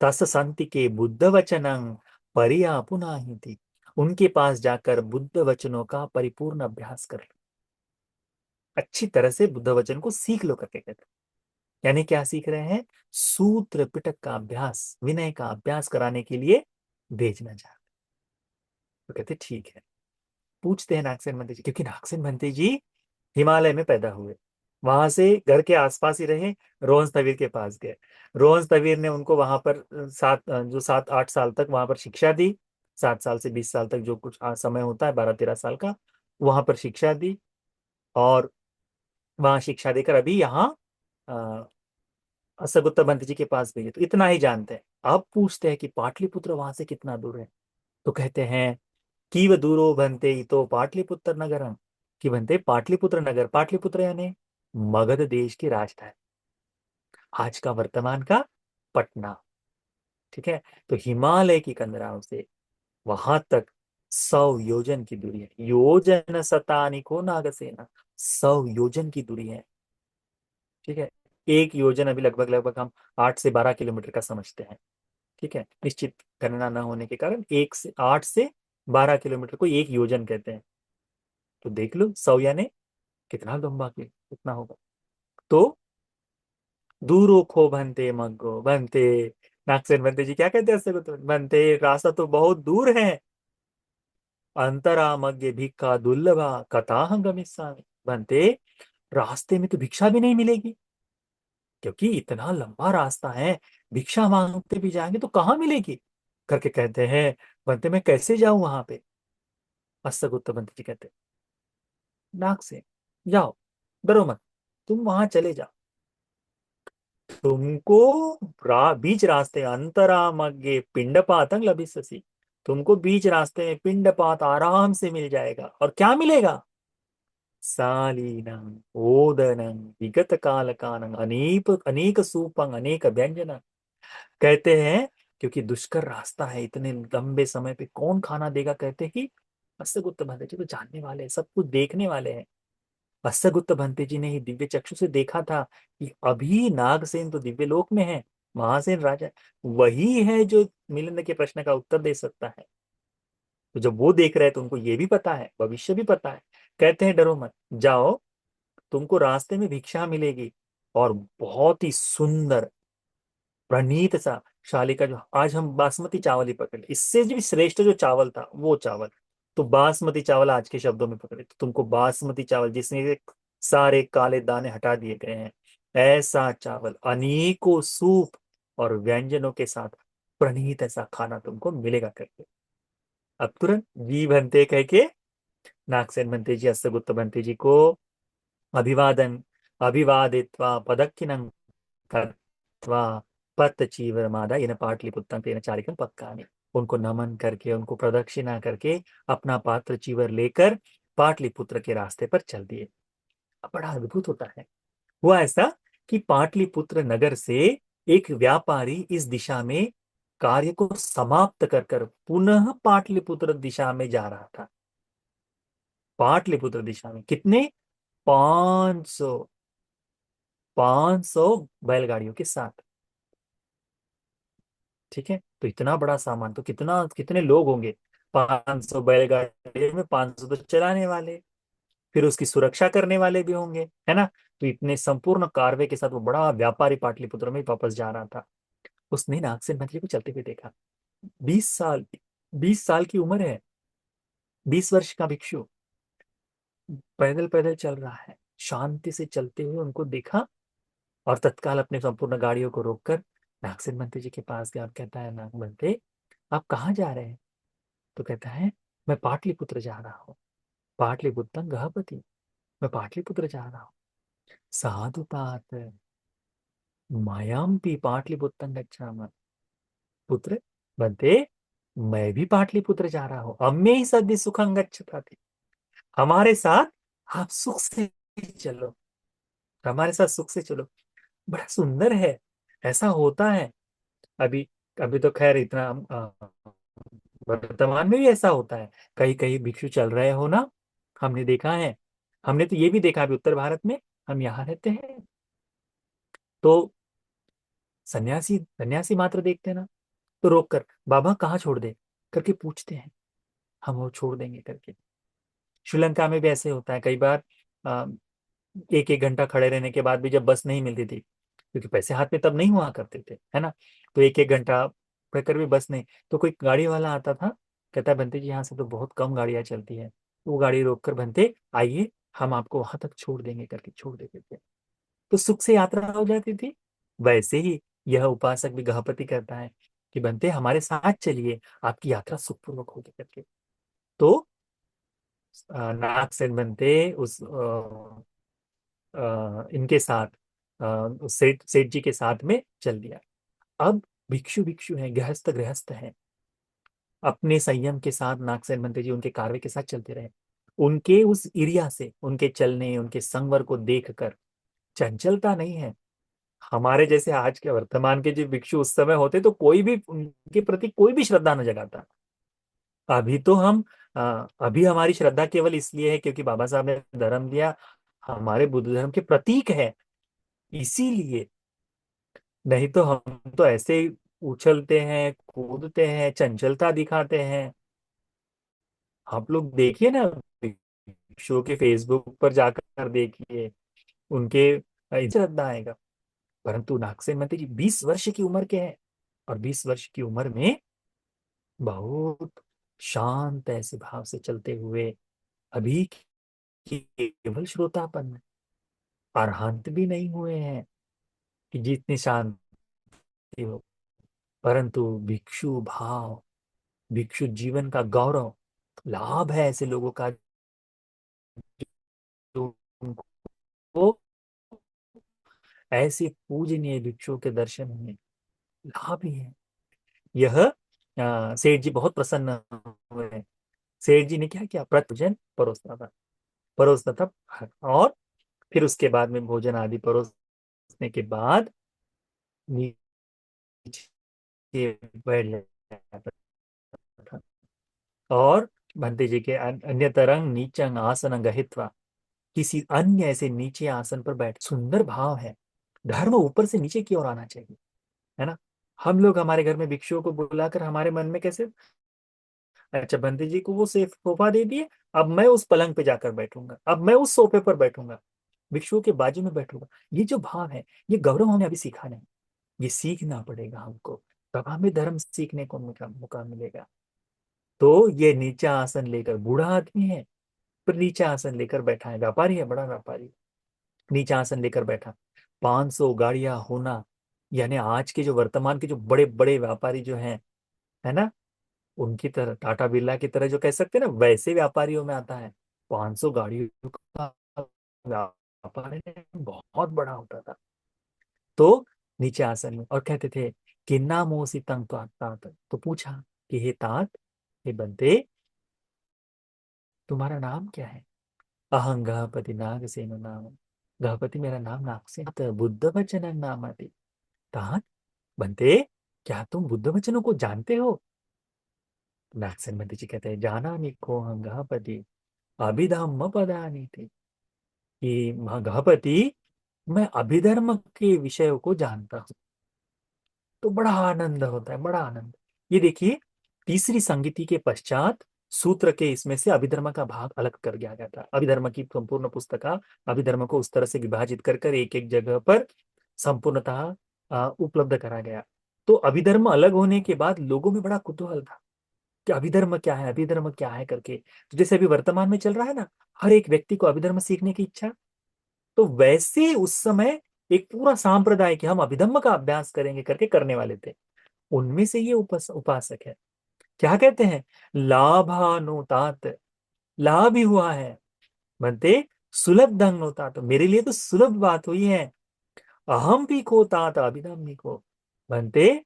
तस संति के बुद्ध वचनं परियापुनाहिति। उनके पास जाकर बुद्ध वचनों का परिपूर्ण अभ्यास कर लो, अच्छी तरह से बुद्ध वचन को सीख लो करके कहते हैं। यानी क्या सीख रहे हैं? सूत्र पिटक का अभ्यास, विनय का अभ्यास कराने के लिए भेजना चाहते। तो कहते ठीक है। पूछते हैं नागसेन भंते जी, क्योंकि नागसेन भंते जी हिमालय में पैदा हुए, वहां से घर के आसपास ही रहे। रोहन स्थवीर के पास गए, रोहन स्थवीर ने उनको वहां पर 7-8 साल तक वहां पर शिक्षा दी। 7 साल से 20 साल तक जो कुछ समय होता है, 12-13 साल का, वहां पर शिक्षा दी। और वहां शिक्षा देकर अभी यहाँ असगुत्ता बंत जी के पास भेजे। तो इतना ही जानते हैं। अब पूछते हैं कि पाटलिपुत्र वहां से कितना दूर है। तो कहते हैं कीव दूरो बनते तो पाटलिपुत्र नगरम, कि बनते पाटलिपुत्र नगर, पाटलिपुत्र यानी मगध देश की राजधानी, आज का वर्तमान का पटना। ठीक है, तो हिमालय की कंदराओं से वहां तक 100 योजन की दूरी है। योजन सतानी को नागसेना, 100 योजन की दूरी है। ठीक है, एक योजन अभी लगभग लगभग हम 8 से 12 किलोमीटर का समझते हैं। ठीक है, निश्चित गणना न होने के कारण 8 से 12 किलोमीटर को एक योजन कहते हैं। तो देख लो 100 यानी कितना लंबा, कितना होगा। तो दूरो खो भंते मग्गो भंते। नागसेन भंते जी क्या कहते हैं इससे को, तो भंते रास्ता तो बहुत दूर है। अंतरा मग्गे भिक्खा दुर्लभा कताहं गमिष्यामि। भंते रास्ते में तो भिक्षा भी नहीं मिलेगी, क्योंकि इतना लंबा रास्ता है, भिक्षा मांगते भी जाएंगे तो कहाँ मिलेगी करके कहते हैं। बनते मैं कैसे जाऊं वहां पे। अस्सगुत्त बनते जी कहते, नाक से जाओ, डरो मत, तुम वहां चले जाओ। तुमको बीच रास्ते अंतरा मग्गे पिंडपातं लभिष्यसि। तुमको बीच रास्ते में पिंडपात आराम से मिल जाएगा। और क्या मिलेगा? सालीनम ओदनम विगत कालकानम अनेक अनेक सूपं अनेक व्यंजन। कहते हैं क्योंकि दुष्कर रास्ता है, इतने लंबे समय पे कौन खाना देगा, कहते हैं कि अस्सगुप्त भंते जी तो जानने वाले हैं, सब कुछ देखने वाले हैं। अस्सगुप्त भंते जी ने ही दिव्य चक्षु से देखा था कि अभी नागसेन तो दिव्य लोक में है, महासेन राजा वही है जो मिलिंद के प्रश्न का उत्तर दे सकता है। तो जब वो देख रहे हैं तो उनको ये भी पता है, भविष्य भी पता है। कहते हैं डरो मत, जाओ, तुमको रास्ते में भिक्षा मिलेगी। और बहुत ही सुंदर प्रणीत सा शाली का, जो आज हम बासमती चावल ही पकड़े, इससे जो भी श्रेष्ठ जो चावल था वो चावल, तो बासमती चावल आज के शब्दों में पकड़े तो तुमको बासमती चावल जिसमें से सारे काले दाने हटा दिए गए हैं, ऐसा चावल अनेकों सूप और व्यंजनों के साथ प्रणीत ऐसा खाना तुमको मिलेगा करके। अब तुरंत जी भंते कह के नागसेन भंते जी अस्सगुप्त भंते जी को अभिवादन अभिवादित्वा पदक्किनं कृत्वा पत्तचीवरमादाय पाटलिपुत्रं तेन चारिकं पक्कानि। उनको नमन करके, उनको प्रदक्षिणा करके अपना पात्र चीवर लेकर पाटलिपुत्र के रास्ते पर चल दिए। अब बड़ा अद्भुत होता है, हुआ ऐसा कि पाटलिपुत्र नगर से एक व्यापारी इस दिशा में कार्य को समाप्त कर कर पुनः पाटलिपुत्र दिशा में जा रहा था। पाटलिपुत्र दिशा में कितने? 500, 500 बैलगाड़ियों के साथ। ठीक है, तो इतना बड़ा सामान तो कितना, कितने लोग होंगे? 500 बैलगाड़ी में 500 तो चलाने वाले, फिर उसकी सुरक्षा करने वाले भी होंगे, है ना। तो इतने संपूर्ण कार्य के साथ वो बड़ा व्यापारी पाटलिपुत्र में वापस जा रहा था। उसने नागसेन मंत्री को चलते हुए देखा। 20 साल, 20 साल की उम्र है, 20 वर्ष का भिक्षु पैदल पैदल चल रहा है, शांति से चलते हुए उनको देखा। और तत्काल अपने संपूर्ण गाड़ियों को रोककर नागसेन मंत्री जी के पास गया। अब कहता है, नाग मंत्री आप कहाँ जा रहे हैं? तो कहता है, मैं पाटलिपुत्र जा रहा हूँ। पाटलिपुत्र गहपति, मैं पाटलिपुत्र जा रहा हूँ। साधु तात मायाम भी पाटलिपुत्र गच्छामि। पुत्र बनते, मैं भी पाटलिपुत्र जा रहा हूँ, अम्मे ही सद्य सुखं गच्छति। हमारे साथ आप सुख से चलो, हमारे साथ सुख से चलो। बड़ा सुंदर है, ऐसा होता है। अभी अभी तो खैर इतना वर्तमान में भी ऐसा होता है। कहीं कहीं भिक्षु चल रहे हो ना, हमने देखा है। हमने तो ये भी देखा, अभी उत्तर भारत में हम यहाँ रहते हैं तो सन्यासी सन्यासी मात्र देखते हैं ना, तो रोक कर बाबा कहाँ छोड़ दे करके पूछते हैं, हम वो छोड़ देंगे करके। श्रीलंका में भी ऐसे होता है कई बार। एक एक घंटा खड़े रहने के बाद भी जब बस नहीं मिलती थी, क्योंकि पैसे हाथ में तब नहीं हुआ करते थे, है ना, तो एक एक घंटा रहकर भी बस नहीं, तो कोई गाड़ी वाला आता था, कहता है बनते जी यहाँ से तो बहुत कम गाड़ियां चलती है, तो वो गाड़ी रोक कर बनते आइए, हम आपको वहां तक छोड़ देंगे करके छोड़ देते थे। तो सुख से यात्रा हो जाती थी। वैसे ही यह उपासक भी गृहपति करता है कि बनते हमारे साथ चलिए, आपकी यात्रा सुखपूर्वक होगी करके। तो नागसेन बनते उस इनके साथ सेठ सेठ जी के साथ में चल दिया। अब भिक्षु भिक्षु हैं, गृहस्थ गृहस्थ हैं, अपने संयम के साथ नागसेन मंत्री जी उनके कार्य के साथ चलते रहे। उनके उस एरिया से, उनके चलने, उनके संवर को देखकर चंचलता नहीं है। हमारे जैसे आज के वर्तमान के जो भिक्षु उस समय होते तो कोई भी उनके प्रति कोई भी श्रद्धा न जगाता। अभी तो हम अभी हमारी श्रद्धा केवल इसलिए है क्योंकि बाबा साहब ने धर्म दिया, हमारे बुद्ध धर्म के प्रतीक है, इसीलिए। नहीं तो हम तो ऐसे ही उछलते हैं, कूदते हैं, चंचलता दिखाते हैं। आप लोग देखिए ना, शो के फेसबुक पर जाकर देखिए, उनके श्रद्धा आएगा। परंतु नागसेन मंत्री जी 20 वर्ष की उम्र के हैं, और 20 वर्ष की उम्र में बहुत शांत ऐसे भाव से चलते हुए अभी केवल श्रोतापन में, अरहंत भी नहीं हुए हैं कि जितनी शांति हो, परंतु भिक्षु भाव, भिक्षु जीवन का गौरव, लाभ है ऐसे लोगों का जो उनको ऐसे पूजनीय भिक्षुओं के दर्शन में लाभ ही है। यह सेठ जी बहुत प्रसन्न हुए। सेठ जी ने क्या किया, प्रतिभोजन परोसता था, और फिर उसके बाद में भोजन आदि परोसने के बाद नीचे बैठ जाता था। और भंते जी के अन्य तरंग नीचंग आसन गहित्वा, किसी अन्य ऐसे नीचे आसन पर बैठ, सुंदर भाव है। धर्म ऊपर से नीचे की ओर आना चाहिए, है ना। हम लोग हमारे घर में भिक्षुओं को बुलाकर हमारे मन में कैसे, अच्छा बंदे जी को वो सेफ सोफा दे दिए, अब मैं उस पलंग पे जाकर बैठूंगा, अब मैं उस सोफे पर बैठूंगा, भिक्षुओं के बाजू में बैठूंगा। ये जो भाव है, ये गौरव हमने अभी सीखा नहीं, ये सीखना पड़ेगा हमको, तब हमें धर्म सीखने को मौका मिलेगा। तो ये नीचा आसन लेकर, बूढ़ा आदमी है पर नीचा आसन लेकर बैठा है, व्यापारी है, बड़ा व्यापारी, नीचा आसन लेकर बैठा। 500 गाड़ियां होना, यानी आज के जो वर्तमान के जो बड़े बड़े व्यापारी जो हैं, है ना, उनकी तरह, टाटा बिरला की तरह जो कह सकते हैं ना, वैसे व्यापारियों में आता है। 500 गाड़ियों का व्यापार है, बहुत बड़ा होता था। तो नीचे आसन में, और कहते थे किन्ना मोसी तंग तात, तो पूछा कि हे तात, हे बंते, तुम्हारा नाम क्या है। अहं गहपति नागसेन नाम, गहपति मेरा नाम नागसेन, तात बुद्ध वचन नाम आती। तात, बंते, क्या तुम बुद्ध वचनों को जानते हो। नागसेन बंते जी कहते हैं, जाना निको हम गहपति अभिधम्म पदानी थे, कि गहपति, मैं अभिधर्म के विषयों को जानता हूँ। तो बड़ा आनंद होता है, बड़ा आनंद। ये देखिए, तीसरी संगति के पश्चात सूत्र के इसमें से अभिधर्म का भाग अलग कर दिया गया था। अभिधर्म की संपूर्ण पुस्तक, अभिधर्म को उस तरह से विभाजित कर कर एक एक जगह पर संपूर्णतः उपलब्ध करा गया। तो अभिधर्म अलग होने के बाद लोगों में बड़ा कुतूहल था कि अभिधर्म क्या है, अभिधर्म क्या है करके। तो जैसे अभी वर्तमान में चल रहा है ना, हर एक व्यक्ति को अभिधर्म सीखने की इच्छा, तो वैसे उस समय एक पूरा सांप्रदाय कि हम अभिधम्म का अभ्यास करेंगे करके करने वाले थे। उनमें से ये उपासक है, क्या कहते हैं, लाभानुतात, लाभ ही हुआ है। बनते सुलभ दंग होता, तो मेरे लिए तो सुलभ बात हुई है। अहम भी को तात अभिधम्मी को, बनते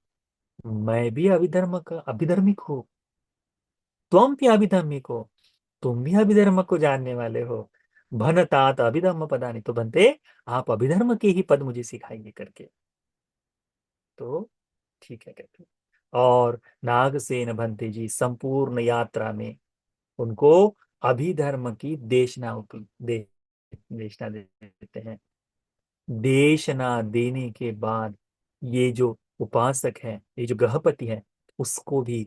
मैं भी अभिधर्म का अभिधर्मिक हूँ, तुम भी अभिधर्मिक हो, तुम भी अभिधर्म को जानने वाले हो। भन तात अभिधर्म पदानी, तो बनते आप अभिधर्म के ही पद मुझे सिखाएंगे करके। तो ठीक है कहते हैं। और नागसेन भंते जी संपूर्ण यात्रा में उनको अभिधर्म की देशना देते हैं। देशना देने के बाद ये जो उपासक है, ये जो गृहपति है, उसको भी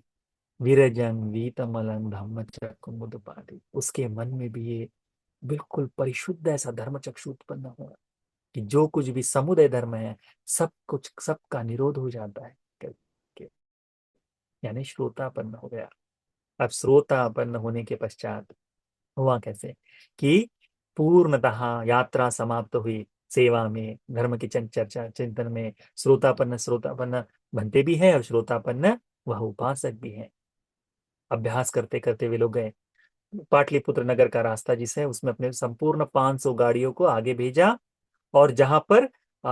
विरजन वीतमलं धम्मचक्रमुदपादि, उसके मन में भी ये बिल्कुल परिशुद्ध ऐसा धर्म चक्षु उत्पन्न होगा कि जो कुछ भी समुदाय धर्म है, सब कुछ सबका निरोध हो जाता है करके, यानी श्रोतापन्न हो गया। अब श्रोतापन्न होने के पश्चात हुआ कैसे कि पूर्णतः यात्रा समाप्त हुई, सेवा में, धर्म की चर्चा चिंतन में श्रोतापन्न बनते भी है, और श्रोतापन्न वह उपासक भी है। अभ्यास करते करते वे लोग गए पाटलिपुत्र नगर का रास्ता जिसे है, उसमें अपने संपूर्ण 500 गाड़ियों को आगे भेजा। और जहां पर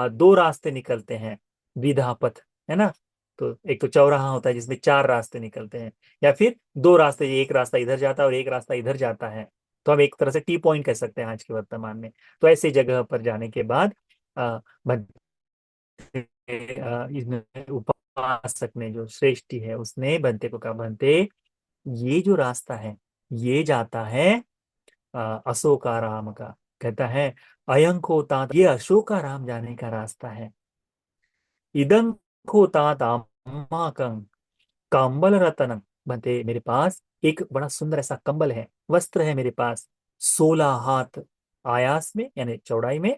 दो रास्ते निकलते हैं, द्विधा पथ, है ना, तो एक तो चौराहा होता है जिसमें चार रास्ते निकलते हैं, या फिर दो रास्ते, एक रास्ता इधर जाता है और एक रास्ता इधर जाता है, तो हम एक तरह से टी पॉइंट कह सकते हैं आज के वर्तमान में। तो ऐसी जगह पर जाने के बाद इसमें उपासक ने, जो श्रेष्ठी है, उसने बनते को कहा, बनते ये जो रास्ता है, ये जाता है अशोकाराम का। कहता है अयं को तात, ये अशोकाराम जाने का रास्ता है। इदं को तात अम्माकं कंबल रतन, बनते मेरे पास एक बड़ा सुंदर ऐसा कंबल है, वस्त्र है मेरे पास, 16 हाथ आयास में, यानी चौड़ाई में,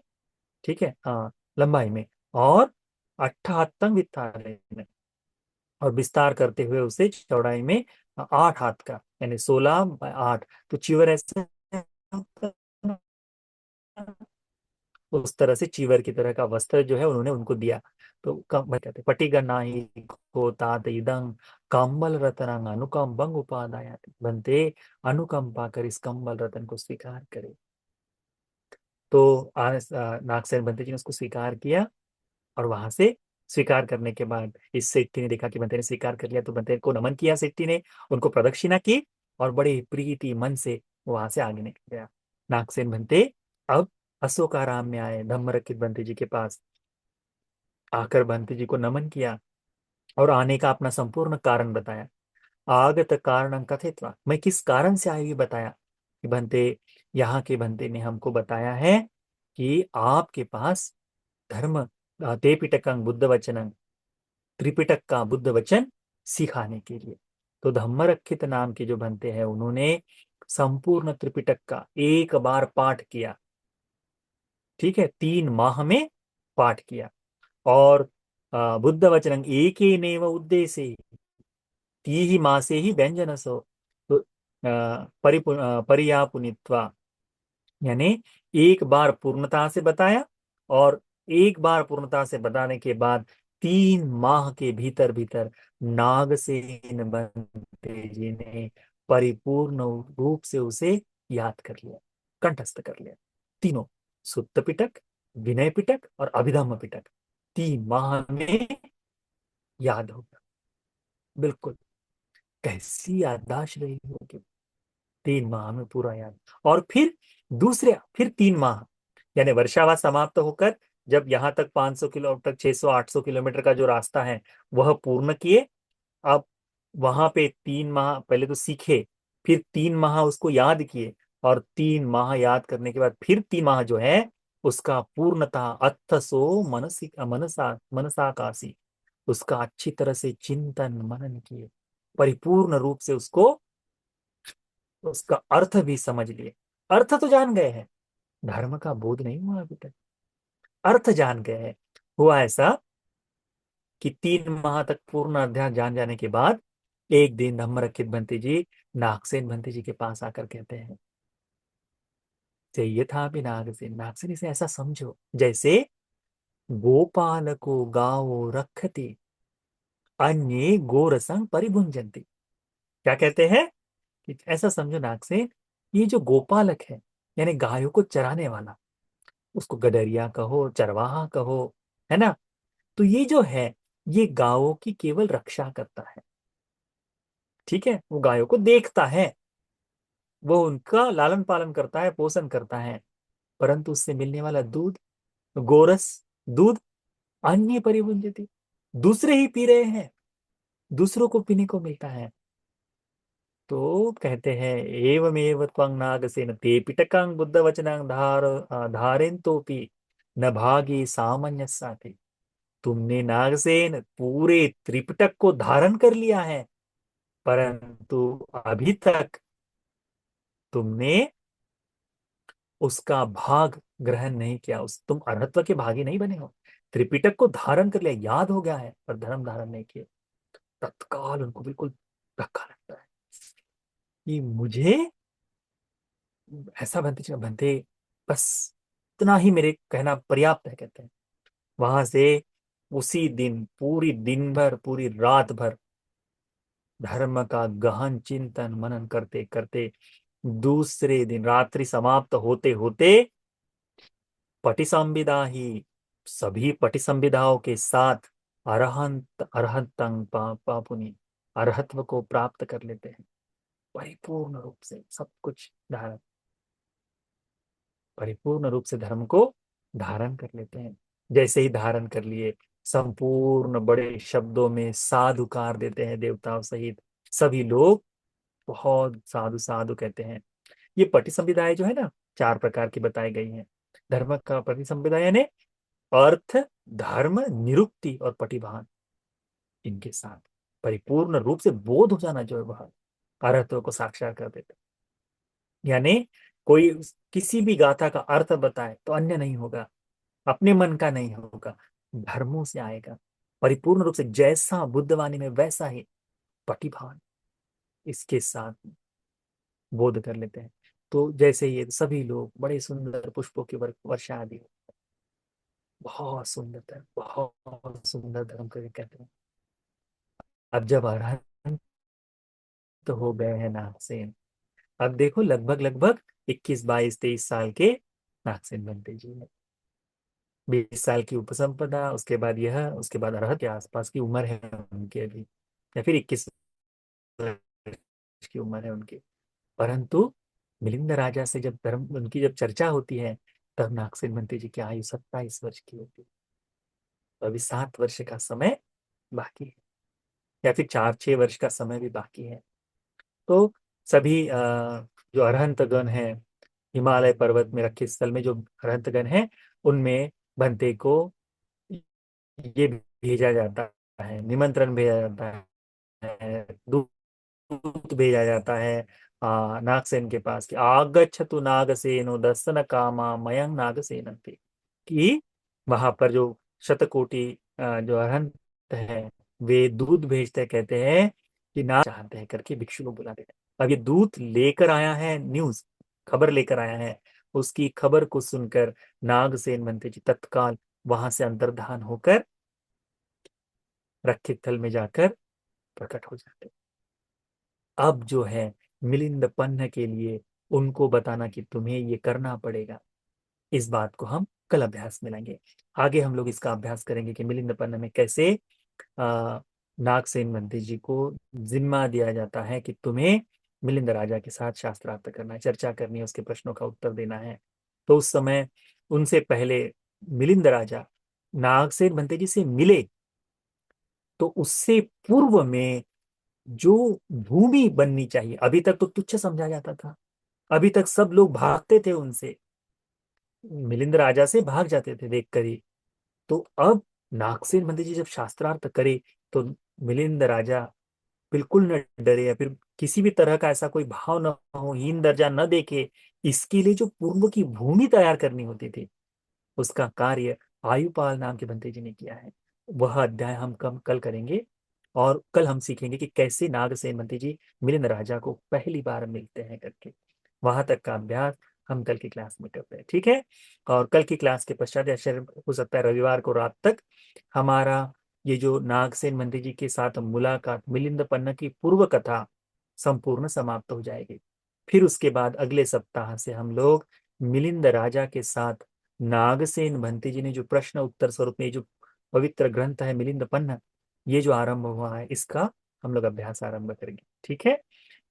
ठीक है, हाँ, लंबाई में, और 88 विस्तार में, और विस्तार करते हुए उसे चौड़ाई में 8 हाथ का, यानी 16 बाय 8। तो चीवर ऐसे उस तरह से चीवर की तरह का वस्त्र जो है उन्होंने उनको दिया। तो कम कहते पटिगना ही को तात इदं कंबल रतन अनुकंपं उपादाय बनते, अनुकंपा कर इस कंबल रतन को स्वीकार करे। तो नागसेन बनते जी ने उसको स्वीकार किया, और वहां से स्वीकार करने के बाद इस सेट्टी ने देखा कि बंते ने स्वीकार कर लिया, तो बंते को नमन किया सेट्टी ने, उनको प्रदक्षिणा की, और बड़े प्रीति मन से वहां से आगे निकल गया। नागसेन बंते अब अशोकाराम में आए, धम्मरक्षित बंते जी के पास आकर बंते जी को नमन किया, और आने का अपना संपूर्ण कारण बताया। आगत कारणं कथित्वा, मैं किस कारण से आई हुई बताया कि बंते, यहाँ के बंते ने हमको बताया है कि आपके पास धर्म, ते पिटकं बुद्ध वचनं, त्रिपिटक का बुद्ध वचन सिखाने के लिए। तो धम्मरक्षित नाम के जो बनते हैं उन्होंने संपूर्ण त्रिपिटक का एक बार पाठ किया, ठीक है, 3 माह में पाठ किया। और बुद्ध वचन एक ही नेव उद्देश्य, ती ही माह से ही व्यंजन सो, तो परियापुनित्वा, यानी एक बार पूर्णता से बताया, और एक बार पूर्णता से बताने के बाद 3 माह के भीतर भीतर नागसेन बनते जी ने परिपूर्ण रूप से उसे याद कर लिया, कंठस्थ कर लिया। तीनों, सुत्त पिटक, विनय पिटक और अभिधम्म पिटक, 3 माह में याद होगा। बिल्कुल, कैसी याददाश्त रही होगी, 3 माह में पूरा याद। और फिर 3 माह, यानी वर्षावास समाप्त होकर जब यहाँ तक 500 किलोमीटर, 600 800 किलोमीटर का जो रास्ता है वह पूर्ण किए। अब वहां पे 3 माह पहले तो सीखे, फिर 3 माह उसको याद किए, और 3 माह याद करने के बाद फिर 3 माह जो है उसका पूर्णता अत्थसो मनसी मनसाकाशी, उसका अच्छी तरह से चिंतन मनन किए, परिपूर्ण रूप से उसको, उसका अर्थ भी समझ लिए। अर्थ तो जान गए हैं, धर्म का बोध नहीं हुआ अभी तक, अर्थ जान गए हैं। हुआ ऐसा कि 3 माह तक पूर्ण अध्याय जान जाने के बाद एक दिन धम्मरक्षित भंते जी नागसेन भंते जी के पास आकर कहते हैं, चाहिए था भी नागसेन, नागसेन इसे ऐसा समझो जैसे गोपाल को गाओ रखती, अन्य गोरसंग परिभुंजंती। क्या कहते हैं कि ऐसा समझो नागसेन, ये जो गोपालक है, यानी गायों को चराने वाला, उसको गडरिया कहो, चरवाहा कहो, है ना, तो ये जो है ये गायों की केवल रक्षा करता है, ठीक है, वो गायों को देखता है, वो उनका लालन पालन करता है, पोषण करता है, परंतु उससे मिलने वाला दूध, गोरस, दूध, अन्य परिभुंजति, दूसरे ही पी रहे हैं, दूसरों को पीने को मिलता है। तो कहते हैं एवमेव त्वं नागसेन ते पिटकं बुद्ध वचनं धारेन्तोपि न भागी सामंजस्याति। तुमने नागसेन पूरे त्रिपिटक को धारण कर लिया है, परंतु अभी तक तुमने उसका भाग ग्रहण नहीं किया, उस तुम अरहत्व के भागी नहीं बने हो। त्रिपिटक को धारण कर लिया, याद हो गया है, पर धर्म धारण नहीं किए। तत्काल उनको बिल्कुल धक्का लगता है कि मुझे ऐसा बनते बनते, बस इतना ही मेरे कहना पर्याप्त है, कहते हैं। वहां से उसी दिन पूरी दिन भर, पूरी रात भर धर्म का गहन चिंतन मनन करते करते दूसरे दिन रात्रि समाप्त होते होते पटि संविदा ही, सभी पटि संविदाओं के साथ अरहंतंग पापुनी, अरहत्व को प्राप्त कर लेते हैं, परिपूर्ण रूप से सब कुछ धारण, परिपूर्ण रूप से धर्म को धारण कर लेते हैं। जैसे ही धारण कर लिए, संपूर्ण बड़े शब्दों में साधुकार देते हैं देवताओं सहित सभी लोग, बहुत साधु साधु कहते हैं। ये पटि संविदाएं जो है ना, 4 प्रकार की बताई गई हैं। धर्म का पटि संविदा यानी अर्थ, धर्म, निरुक्ति और पटिभान, इनके साथ परिपूर्ण रूप से बोध हो जाना जो है वह अर्थों को साक्षात कर देते, यानी कोई किसी भी गाथा का अर्थ बताए तो अन्य नहीं होगा, अपने मन का नहीं होगा, धर्मों से आएगा परिपूर्ण रूप से, जैसा बुद्धवाणी में वैसा ही प्रतिभान इसके साथ बोध कर लेते हैं। तो जैसे ये सभी लोग बड़े सुंदर पुष्पों की वर्षा आदि, बहुत सुंदर, बहुत सुंदर धर्म करके कहते हैं। अब जब अरहंत हो गए हैं नागसेन, अब देखो लगभग लगभग 21 22 23 साल के नागसेन बनते जी हैं। 20 साल की उपसंपदा, उसके बाद यह, उसके बाद अरहत के आसपास की उम्र है उनकी अभी, या फिर 21 की उम्र है उनकी। परंतु मिलिंद राजा से जब धर्म उनकी जब चर्चा होती है, तब नागसेन बनते जी की आयु 27 वर्ष की होती है। तो अभी 7 वर्ष का समय बाकी है, या फिर 4 6 वर्ष का समय भी बाकी है। तो सभी जो अरहंतगण हैं, हिमालय पर्वत में रखे स्थल में जो अरहंतगण हैं, उनमें बंते को ये भेजा जाता है, निमंत्रण भेजा जाता है, दूत भेजा जाता है नागसेन के पास कि आगच्छतु नागसेनो दर्शन कामा मयंग नागसेन थे, कि वहां पर जो शतकोटि जो अरहंत है, वे दूत भेजते, कहते हैं कि ना चाहते हैं करके भिक्षु लोग बुलाते हैं। अब ये दूत लेकर आया है, न्यूज खबर लेकर आया है। उसकी खबर को सुनकर नागसेन बनते जी तत्काल वहां से अंतर्धान होकर रखित थल में जाकर प्रकट हो जाते। अब जो है मिलिंद पन्ह के लिए उनको बताना कि तुम्हें ये करना पड़ेगा, इस बात को हम कल अभ्यास में लेंगे। आगे हम लोग इसका अभ्यास करेंगे कि मिलिंद पन्ह में कैसे आ, नागसेन मंत्री जी को जिम्मा दिया जाता है कि तुम्हें मिलिंद राजा के साथ शास्त्रार्थ करना है, चर्चा करनी है, उसके प्रश्नों का उत्तर देना है। तो उस समय उनसे पहले मिलिंद राजा नागसेन मंत्री जी से मिले, तो उससे पूर्व में जो भूमि बननी चाहिए, अभी तक तो तुच्छ समझा जाता था, अभी तक सब लोग भागते थे उनसे, मिलिंद राजा से भाग जाते थे देखकर ही। तो अब नागसेन बंदी जी जब शास्त्रार्थ करे, तो मिलिंद राजा बिल्कुल न डरे, या फिर किसी भी तरह का ऐसा कोई भाव न हो, हीन दर्जा न देखे। इसके लिए जो पूर्व की भूमि तैयार करनी होती थी, उसका कार्य आयुपाल नाम के बंते जी ने किया है। वह अध्याय हम कल करेंगे, और कल हम सीखेंगे कि कैसे नागसेन बंते जी मिलिंद राजा को पहली बार मिलते हैं करके। वहां तक का अभ्यास हम कल की क्लास में करते हैं, ठीक है। और कल की क्लास के पश्चात, या शायद हो सकता है रविवार को रात तक, हमारा ये जो नागसेन बंते जी के साथ मुलाकात, मिलिंद पन्ना की पूर्व कथा संपूर्ण समाप्त हो जाएगी। फिर उसके बाद अगले सप्ताह से हम लोग मिलिंद राजा के साथ नागसेन भंते जी ने जो प्रश्न उत्तर स्वरूप में जो पवित्र ग्रंथ है मिलिंद पन्ना, ये जो आरंभ हुआ है, इसका हम लोग अभ्यास आरंभ करेंगे, ठीक है।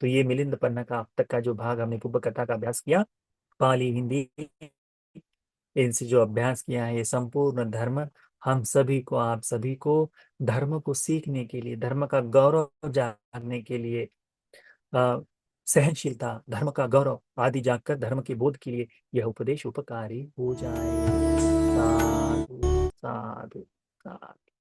तो ये मिलिंद पन्ना का अब तक का जो भाग हमने पूर्व कथा का अभ्यास किया, पाली हिंदी इनसे जो अभ्यास किया है, ये संपूर्ण धर्म हम सभी को, आप सभी को धर्म को सीखने के लिए, धर्म का गौरव जानने के लिए, अ, सहनशीलता, धर्म का गौरव आदि जागकर धर्म के बोध के लिए यह उपदेश उपकारी हो जाए। साधु साधु साधु।